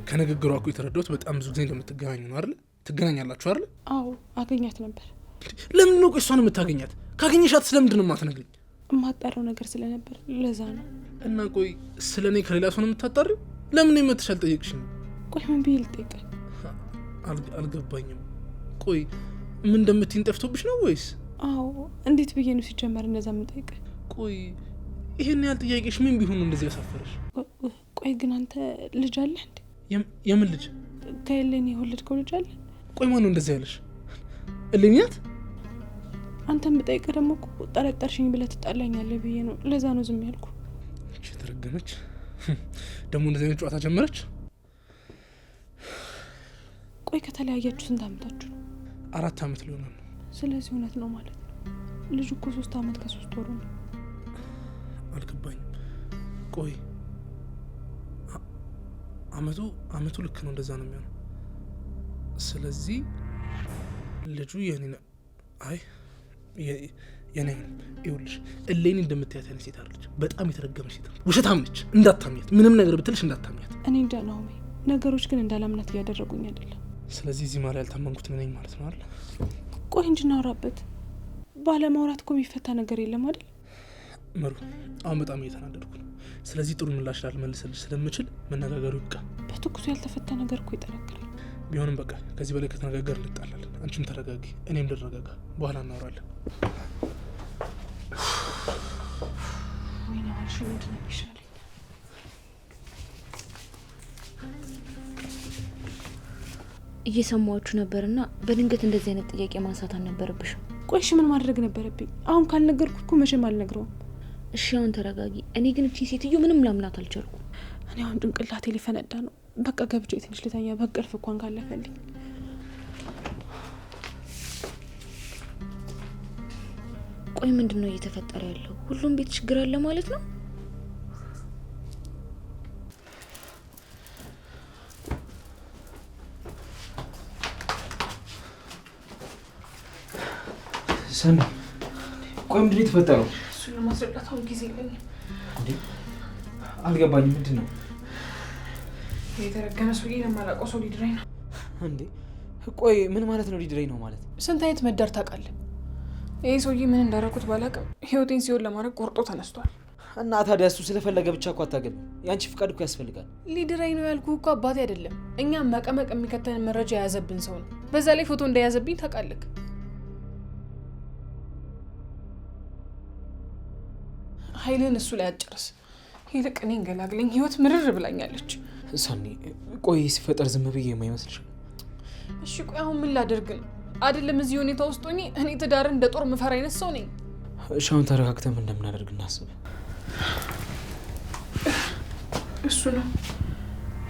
ከንግግሯ እኮ የተረዳሁት በጣም ብዙ ጊዜ እንደምትገናኙ ነው አይደል? ትገናኛላችሁ አይደል? አዎ አገኛት ነበር። ለምን ነው እሷን የምታገኛት? ካገኘሻት ስለምንድን ነው የማትነግሪኝ? የማጣራው ነገር ስለነበር ለዛ ነው። እና ቆይ ስለኔ ከሌላ ሰው ነው የምታጣሪው? ለምን የመተሽ አልጠየቅሽኝ? ቆይ ምን ብዬ ልጠይቅህ? አልገባኝም። ቆይ ምን እንደምትይኝ ጠፍቶብሽ ነው ወይስ? አዎ እንዴት ብዬ ነው ሲጀመር እንደዛ የምጠይቅህ? ቆይ ይሄን ያህል ጥያቄሽ ምን ቢሆን ነው እንደዚህ ያሳፈረሽ? ቆይ ግን አንተ ልጅ አለህ እንዴ? የምን ልጅ? ከእሌኒ የወለድከው ልጅ አለ? ቆይ ማን ነው እንደዚህ ያለሽ? እሌኒ ናት? አንተ የምጠይቅህ ደግሞ እኮ ጠረጠርሽኝ ብለህ ትጣላኛለህ ብዬ ነው። ለዛ ነው ዝም ያልኩ። እቺ ተረገመች ደግሞ እንደዚህ አይነት ጨዋታ ጀመረች። ቆይ ከተለያያችሁ ስንት አመታችሁ ነው? 4 አመት ሊሆን ነው። ስለዚህ እውነት ነው ማለት ነው። ልጁ እኮ 3 አመት ከ3 ወሩ ነው። አልገባኝም። ቆይ አመቱ ልክ ነው፣ እንደዛ ነው የሚሆነው። ስለዚህ ልጁ የኔ ነው። አይ የኔ ነው። ይኸውልሽ እሌኒ እንደምትያት አይነት ሴት አይደለች። በጣም የተረገመች ሴት ነች። ውሸታም ነች። እንዳታምኛት። ምንም ነገር ብትልሽ እንዳታምኛት። እኔ እንጃ ናሆሜ፣ ነገሮች ግን እንዳላምናት እያደረጉኝ አይደለም። ስለዚህ እዚህ ማለት ያልታመንኩት ነኝ ማለት ነው አይደል? ቆይ እንድናወራበት። ባለማውራት እኮ የሚፈታ ነገር የለም አይደል? ምሩ፣ አሁን በጣም እየተናደድኩ ነው። ስለዚህ ጥሩ ምላሽ ላልመልስልሽ ስለምችል መነጋገሩ ይብቃ። በትኩሱ ያልተፈታ ነገር እኮ ይጠነክራል። ቢሆንም በቃ ከዚህ በላይ ከተነጋገር እንጣላለን። አንቺም ተረጋጊ፣ እኔም ልረጋጋ። በኋላ እናወራለን። ወይኔ አልሽ ምንድን ነው የሚሻለኝ? እየሰማችሁ ነበርና በድንገት እንደዚህ አይነት ጥያቄ ማንሳት አልነበረብሽም። ቆይ እሺ ምን ማድረግ ነበረብኝ? አሁን ካልነገርኩት እኮ መቼም አልነግረውም። እሺ አሁን ተረጋጊ። እኔ ግን እቺ ሴትዮ ምንም ላምናት አልቻልኩም። እኔ አሁን ጭንቅላቴ ሊፈነዳ ነው። በቃ ገብቼ ትንሽ ልተኛ፣ በቅልፍ እንኳን ካለፈልኝ። ቆይ ምንድን ነው እየተፈጠረ ያለው? ሁሉም ቤት ችግር አለ ማለት ነው? ሰኒ ቆይ ምንድን ነው የተፈጠረው? እሱን ለማስረዳት አሁን ጊዜ የለኝም። እንዴ አልገባኝም። ምንድን ነው? የተረገመ ሰውዬ የማላውቀው ሰው ሊድረኝ ነው። እንዴ ቆይ ምን ማለት ነው ሊድረኝ ነው ማለት? ስንት አይነት መዳር ታውቃለህ? ይህ ሰውዬ ምን እንዳደረኩት ባላውቅም ህይወቴን ሲሆን ለማድረግ ቆርጦ ተነስቷል። እና ታዲያ እሱ ስለፈለገ ብቻ እኮ አታገቢም። የአንቺ ፍቃድ እኮ ያስፈልጋል። ሊድረኝ ነው ያልኩህ እኮ አባቴ አይደለም። እኛም መቀመቅ የሚከተልን መረጃ የያዘብን ሰው ነው። በዛ ላይ ፎቶ እንደያዘብኝ ታውቃለህ። ኃይልን እሱ ላይ አጨርስ። ይልቅ እኔን ገላግለኝ። ህይወት ምርር ብላኛለች። ሰኒ ቆይ ሲፈጠር ዝም ብዬ የማይመስልሽ? እሺ ቆይ አሁን ምን ላደርግ ነው? አይደለም እዚህ ሁኔታ ውስጥ ሆኜ እኔ ትዳር እንደ ጦር መፈራ አይነት ሰው ነኝ። እሺ አሁን ተረጋግተን እንደምናደርግ እናስብ። እሱ ነው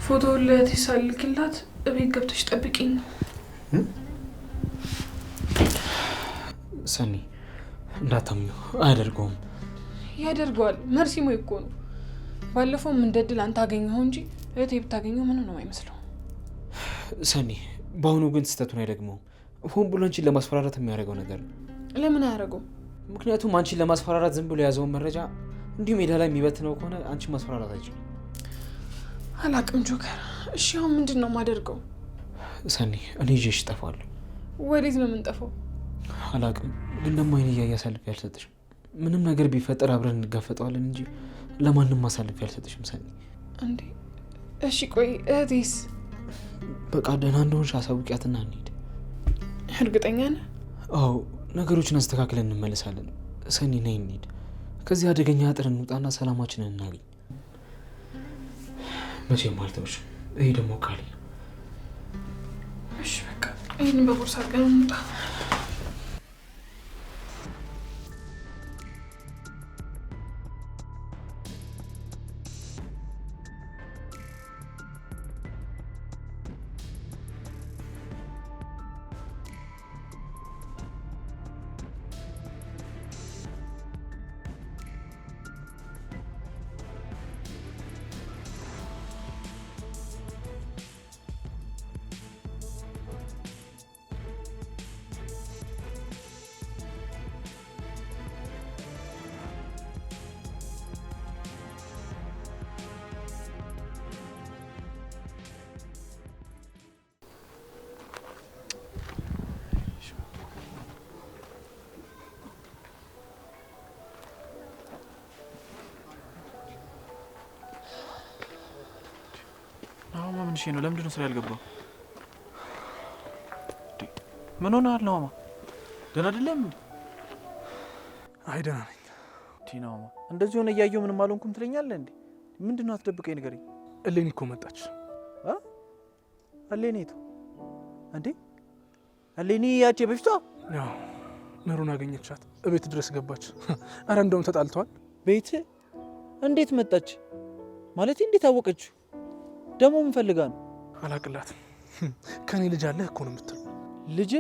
ፎቶውን ለእህቴ ሳልክላት እቤት ገብተሽ ጠብቂኝ። ሰኒ እንዳታምኚው፣ አያደርገውም። ያደርገዋል። መርሲ ሞይ እኮ ነው። ባለፈው ምን ደድል አንተ አገኘኸው እንጂ እህቴ ብታገኘው ምንም ነው አይመስለው። ሰኒ በአሁኑ ግን ስህተቱን አይደግመውም። ሆን ብሎ አንቺን ለማስፈራራት የሚያደርገው ነገር ነው። ለምን አያደርገው? ምክንያቱም አንቺን ለማስፈራራት ዝም ብሎ የያዘውን መረጃ እንዲሁ ሜዳ ላይ የሚበትነው ከሆነ አንቺን ማስፈራራት አይችልም። አላቅም ጆከር። እሺ አሁን ምንድን ነው የማደርገው? ሰኒ እኔ ይዤሽ እጠፋለሁ። ወዴት ነው የምንጠፋው? አላቅም፣ ግን ደግሞ አይን እያየ አሳልፌ አልሰጥሽም። ምንም ነገር ቢፈጠር አብረን እንጋፈጠዋለን እንጂ ለማንም አሳልፌ አልሰጥሽም ሰኒ። እንዴ እሺ ቆይ እህቴስ? በቃ ደህና እንደሆንሽ አሳውቂያትና እንሂድ። እርግጠኛ ነህ? አዎ፣ ነገሮችን አስተካክለን እንመለሳለን። ሰኒ ነይ እንሂድ። ከዚህ አደገኛ አጥር እንውጣና ሰላማችንን እናገኝ። መቼም አልተውሽም። ይሄ ደግሞ ካሊ። እሺ በቃ ይህን በቦርሳ አድርገን እንውጣ። ምን ነው? ለምንድን ነው ስራ ያልገባው? ምን ሆነሃል ነው? ደህና አይደለም? አይ ደህና ነኝ። ቲናማ እንደዚህ ሆነ እያየሁ ምንም አልሆንኩም ትለኛለህ እንዴ? ምንድን ነው አትደብቀኝ፣ ንገረኝ። እሌኒ እኮ መጣች። እሌኒቱ እንዴ? እሌኒ ያቺ በፊቷ? ያው ምሩን አገኘቻት፣ እቤት ድረስ ገባች። አረ እንደውም ተጣልተዋል። ቤት እንዴት መጣች? ማለት እንዴት አወቀችው? ደግሞ ምን ፈልጋ ነው? አላቅላትም። ከኔ ልጅ አለህ እኮ ነው የምትለው። ልጅ?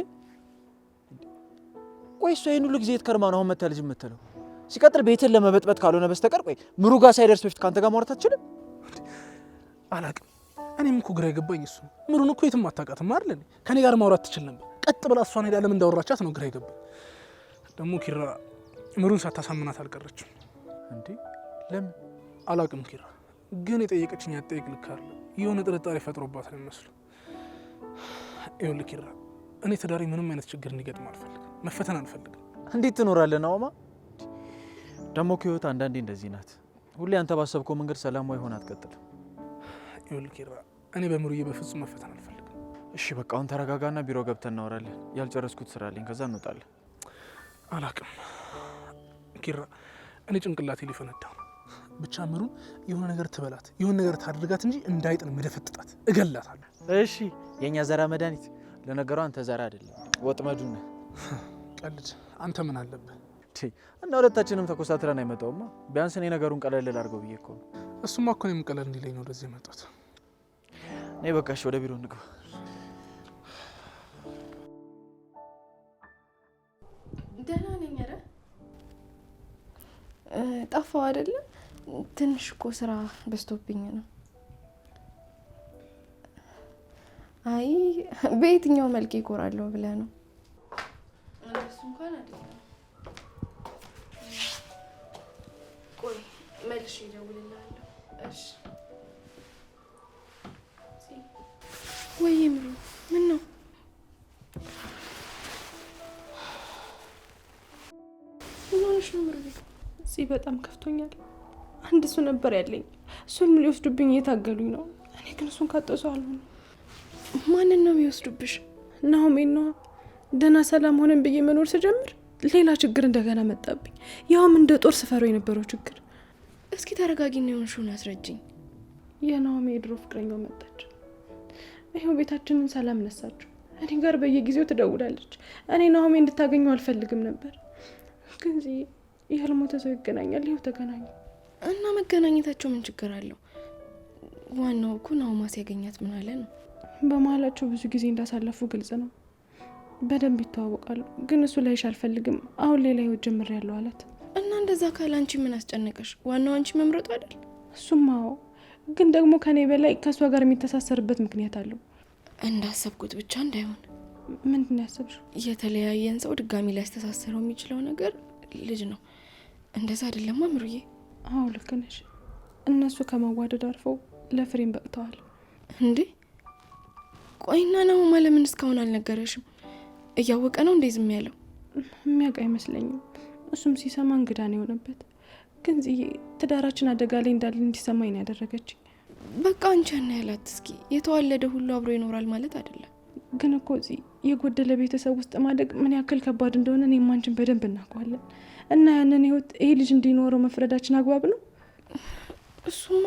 ቆይ እሷ ይሄን ሁሉ ጊዜ የትከርማ ነው አሁን መታ ልጅ የምትለው? ሲቀጥል ቤትን ለመበጥበጥ ካልሆነ በስተቀር ቆይ ምሩ ጋር ሳይደርስ በፊት ካንተ ጋር ማውራት አትችልም? አላቅም። እኔም እኮ ግራ የገባኝ እሱ ነው። ምሩን እኮ የትም አታውቃትም አይደል? ከኔ ጋር ማውራት ትችል ነበር። ቀጥ ብላ እሷን ሄዳ ለምን እንዳወራቻት ነው ግራ የገባኝ። ደግሞ ኪራ ምሩን ሳታሳምናት አልቀረችም። እንዴ ለምን? አላቅም ኪራ፣ ግን የጠየቀችኝ አጠይቅ ልክ አለ የሆነ ጥርጣሬ ፈጥሮባት ነው የሚመስለው። ይኸውልህ ኪራ፣ እኔ ትዳሬ ምንም አይነት ችግር እንዲገጥም አልፈልግም። መፈተን አልፈልግም። እንዴት ትኖራለህ ናኦማ? ደግሞ ከህይወት አንዳንዴ እንደዚህ ናት። ሁሌ አንተ ባሰብከው መንገድ ሰላማዊ ሆነ አትቀጥልም። ይኸውልህ ኪራ፣ እኔ በምሩዬ በፍጹም መፈተን አልፈልግም። እሺ በቃ አሁን ተረጋጋና ቢሮ ገብተን እናወራለን። ያልጨረስኩት ስራ አለኝ፣ ከዛ እንወጣለን። አላቅም ኪራ፣ እኔ ጭንቅላቴ ሊፈነዳ ነው። ብቻ ምሩን የሆነ ነገር ትበላት፣ የሆነ ነገር ታድርጋት እንጂ እንዳይጥን መደፈጥጣት እገላታለሁ። እሺ የኛ ዘራ መድኃኒት። ለነገሩ አንተ ዘራ አይደለም ወጥመዱ ነህ። ቀልድ። አንተ ምን አለብህ? እና ሁለታችንም ተኮሳትረን አይመጣውማ። ቢያንስ እኔ ነገሩን ቀለል ላድርገው ብዬ እኮ ነው። እሱማ እኮ እኔም ቀለል እንዲለኝ ነው ወደዚህ የመጣሁት። እኔ በቃ እሺ ወደ ቢሮ እንግባ። ደህና ነኝ። ኧረ ጠፋው አይደለም? ትንሽ እኮ ስራ በዝቶብኝ ነው። አይ በየትኛው መልክ ይኮራለሁ ብለህ ነው? እንደሱ እንኳን አይደለም። ቆይ መልሼ እደውልልሃለሁ። እሺ። ወይ ምሩ፣ ምን ነው? ምን ሆነሽ ነው ምሩ? እዚህ በጣም ከፍቶኛል። አንድ እሱ ነበር ያለኝ። እሱን ሊወስዱብኝ እየታገሉኝ ነው። እኔ ግን እሱን ካጠሱ አልሆነ። ማንን ነው የሚወስዱብሽ? ናሆሜን ነዋ። ደህና ሰላም ሆነን ብዬ መኖር ስጀምር ሌላ ችግር እንደገና መጣብኝ። ያውም እንደ ጦር ስፈረው የነበረው ችግር። እስኪ ተረጋጊና የሆንሽውን አስረጅኝ። የናሆሜ የድሮ ፍቅረኛው መጣች። ይኸው ቤታችንን ሰላም ነሳችሁ። እኔ ጋር በየጊዜው ትደውላለች። እኔ ናሆሜ እንድታገኘው አልፈልግም ነበር፣ ግን ያልሞተ ሰው ይገናኛል። ይኸው ተገናኙ እና መገናኘታቸው ምን ችግር አለው? ዋናው እኮ ናሆማ ሲያገኛት ምን አለ ነው። በመሀላቸው ብዙ ጊዜ እንዳሳለፉ ግልጽ ነው። በደንብ ይተዋወቃሉ። ግን እሱ ላይሽ አልፈልግም፣ አሁን ሌላ ህይወት ጀምሬያለሁ አላት። እና እንደዛ ካለ አንቺ ምን አስጨነቀሽ? ዋናው አንቺ መምረጡ አይደል? እሱማ ግን ደግሞ ከኔ በላይ ከእሷ ጋር የሚተሳሰርበት ምክንያት አለው። እንዳሰብኩት ብቻ እንዳይሆን። ምንድን ነው ያሰብሽው? የተለያየን ሰው ድጋሚ ሊያስተሳስረው የሚችለው ነገር ልጅ ነው። እንደዛ አይደለም አምሩዬ? አዎ ልክ ነሽ። እነሱ ከመዋደድ አርፈው ለፍሬም በቅተዋል። እንዴ ቆይና ናሆማ ለምን እስካሁን አልነገረሽም? እያወቀ ነው እንዴ ዝም ያለው? የሚያውቅ አይመስለኝም። እሱም ሲሰማ እንግዳ ነው የሆነበት። ግን ትዳራችን አደጋ ላይ እንዳለ እንዲሰማኝ ነው ያደረገችኝ። በቃ አንቺ ያላት እስኪ የተዋለደ ሁሉ አብሮ ይኖራል ማለት አይደለም። ግን እኮ የጎደለ ቤተሰብ ውስጥ ማደግ ምን ያክል ከባድ እንደሆነ እኔም አንቺን በደንብ እናውቀዋለን። እና ያንን ህይወት ይሄ ልጅ እንዲኖረው መፍረዳችን አግባብ ነው? እሱማ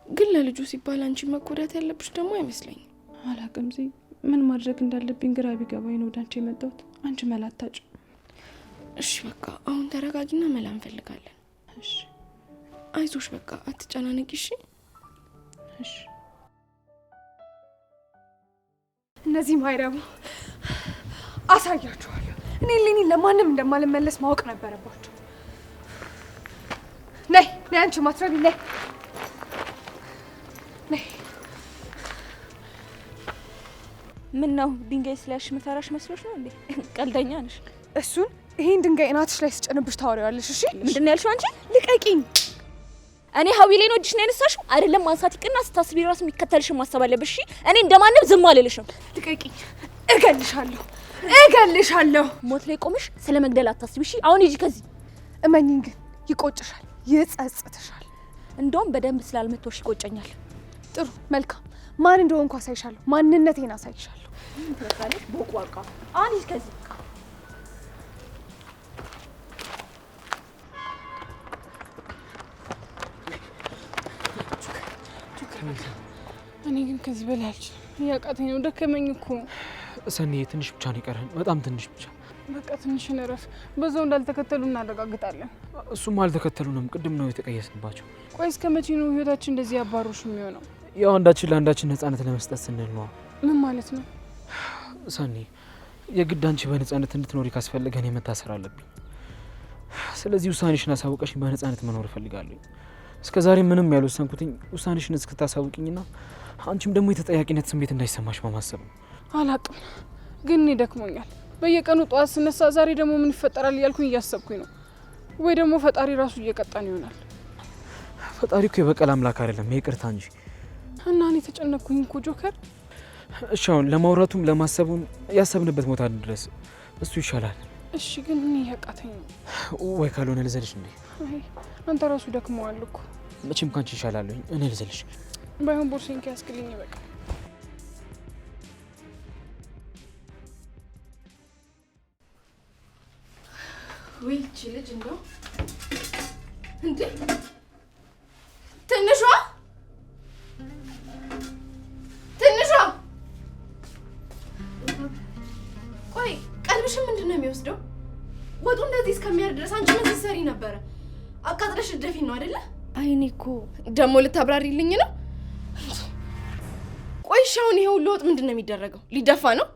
ግን ለልጁ ሲባል አንቺ መጎዳት ያለብሽ ደግሞ አይመስለኝም። አላቅም ምን ማድረግ እንዳለብኝ ግራ ቢገባኝ ነው ወደ አንቺ የመጣሁት። አንቺ መላ አታጭም። እሺ በቃ አሁን ተረጋጊና መላ እንፈልጋለን። እሺ አይዞሽ በቃ አትጨናነቂ። እሺ እሺ። እነዚህ ማይረቡ አሳያችኋለሁ። እኔ ሌኒ ለማንም እንደማልመለስ ማወቅ ነበረባቸው። ነይ አንቺ ማትረቢ ነይ። ምን ነው ድንጋይ ስላሽ መፈራሽ መስሎሽ ነው እንዴ? ቀልደኛ ነሽ። እሱን ይሄን ድንጋይ እናትሽ ላይ ስጨንብሽ ታወሪዋለሽ። እሺ ምንድን ነው ያልሽው አንቺ? ልቀቂኝ። እኔ ሀዊሌ ነው እጅሽ ነው ያነሳሽው አይደለም? ማንሳት ይቅርና ስታስቢ ራስ የሚከተልሽን ማሰብ አለብሽ። እሺ እኔ እንደማንም ዝም አልልሽም። ልቀቂኝ። እገልሻለሁ። ሞት ላይ ቆምሽ ስለ መግደል አታስቢ። እሺ አሁን ሂጂ ከዚህ። እመኚኝ ግን ይቆጭሻል፣ ይጸጽትሻል። እንደውም በደንብ ስላልመቶሽ ይቆጨኛል። ጥሩ መልካም። ማን እንደሆንኩ አሳይሻለሁ። ማንነቴን አሳይሻለሁ። ትረካለሽ ቦቋቃ። አሁን ሂጂ ከዚህ። እኔ ግን ከዚህ በላይ አልችልም። እያቃተኝ ነው፣ ደከመኝ እኮ። ሰኔ ትንሽ ብቻ ነው የቀረን፣ በጣም ትንሽ ብቻ። በቃ ትንሽ እንረፍ፣ በዛው እንዳልተከተሉ እናረጋግጣለን። እሱም አልተከተሉንም፣ ቅድም ነው የተቀየስንባቸው። ቆይ እስከ መቼ ነው ህይወታችን እንደዚህ ያባሮሽ የሚሆነው? ያው አንዳችን ለአንዳችን ነጻነት ለመስጠት ስንል ነው። ምን ማለት ነው? ሰኔ የግድ አንቺ በነጻነት እንድትኖሪ ካስፈለገን መታሰር አለብኝ። ስለዚህ ውሳኔሽን አሳውቀሽኝ በነጻነት መኖር እፈልጋለሁ። እስከ ዛሬ ምንም ያልወሰንኩትኝ ውሳኔሽን እስክታሳውቅኝና አንቺም ደግሞ የተጠያቂነት ስሜት እንዳይሰማሽ በማሰብ ነው። አላቅም ግን እኔ ደክሞኛል። በየቀኑ ጠዋት ስነሳ ዛሬ ደግሞ ምን ይፈጠራል እያልኩኝ እያሰብኩኝ ነው። ወይ ደግሞ ፈጣሪ ራሱ እየቀጣን ይሆናል። ፈጣሪ እኮ የበቀል አምላክ አይደለም፣ ይቅርታ እንጂ። እና እኔ ተጨነቅኩኝ እኮ ጆከር። እሺ አሁን ለማውራቱም ለማሰቡም ያሰብንበት ቦታ ድረስ እሱ ይሻላል። እሺ ግን እኔ ያቃተኝ ነው። ወይ ካልሆነ ልዘልሽ እንዴ? አይ አንተ ራሱ ደክመዋል እኮ። መቼም ካንቺ ይሻላለሁ። እኔ ልዘልሽ። ባይሆን ቦርሴን ከያዝክልኝ በቃ። ወይ እቺ ልጅ እንደው እንዴ! ትንሿ ቆይ ቀልብሽን ምንድን ነው የሚወስደው? ወጡ እንደዚህ እስከሚያር ድረስ አንቺ ምን ትሰሪ ነበረ? አቃጥለሽ ደፊን ነው አይደለ? አይ እኔ እኮ ደግሞ ልታብራሪልኝ ነው? ቆይ አሁን ይሄ ሁሉ ወጥ ምንድን ነው የሚደረገው? ሊደፋ ነው?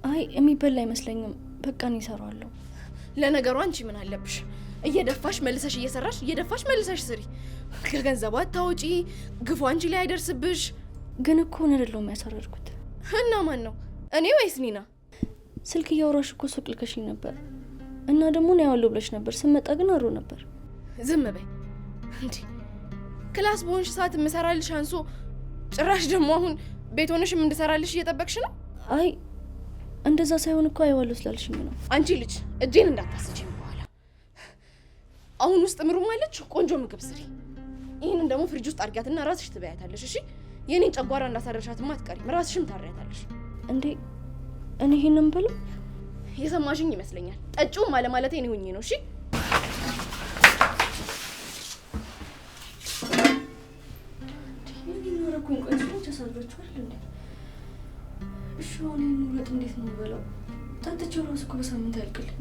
አይ የሚበላ አይመስለኝም። በቃ እኔ እሰራዋለሁ። ለነገሩ አንቺ ምን አለብሽ? እየደፋሽ መልሰሽ እየሰራሽ እየደፋሽ መልሰሽ ስሪ። ከገንዘቡ አታውጪ፣ ግፉ አንቺ ላይ አይደርስብሽ። ግን እኮ ነው አይደለም ያሳረድኩት። እና ማን ነው? እኔ ወይስ ኒና? ስልክ እያወራሽ እኮ ሱቅ ልከሽኝ ነበር እና ደግሞ ነው ያለው ብለሽ ነበር። ስመጣ ግን አሮ ነበር። ዝም በይ እንዴ! ክላስ በሆንሽ ሰዓት የምሰራልሽ አንሶ ጭራሽ ደግሞ አሁን ቤት ሆነሽም እንድሰራልሽ እየጠበቅሽ ነው? አይ እንደዛ ሳይሆን እኮ አይዋለሁ ስላልሽኝ ነው። አንቺ ልጅ እጄን እንዳታስችኝ በኋላ። አሁን ውስጥ ምሩም አለች፣ ቆንጆ ምግብ ስሪ። ይህንን ደግሞ ፍሪጅ ውስጥ አድርጊያትና ራስሽ ትበያታለሽ። እሺ? የኔን ጨጓራ እንዳሳረሻትማ አትቀሪም፣ ራስሽም ታረያታለሽ። እንዴ እኔ ይሄንን ብለው የሰማሽኝ ይመስለኛል። ጠጪውም አለማለቴ እኔ ሆኜ ነው። እሺ? እሺ አሁን ይህን ወጥ እንዴት ነው የምበላው? ጠጥቼው ራሱ እኮ በሳምንት አያልቅልኝ።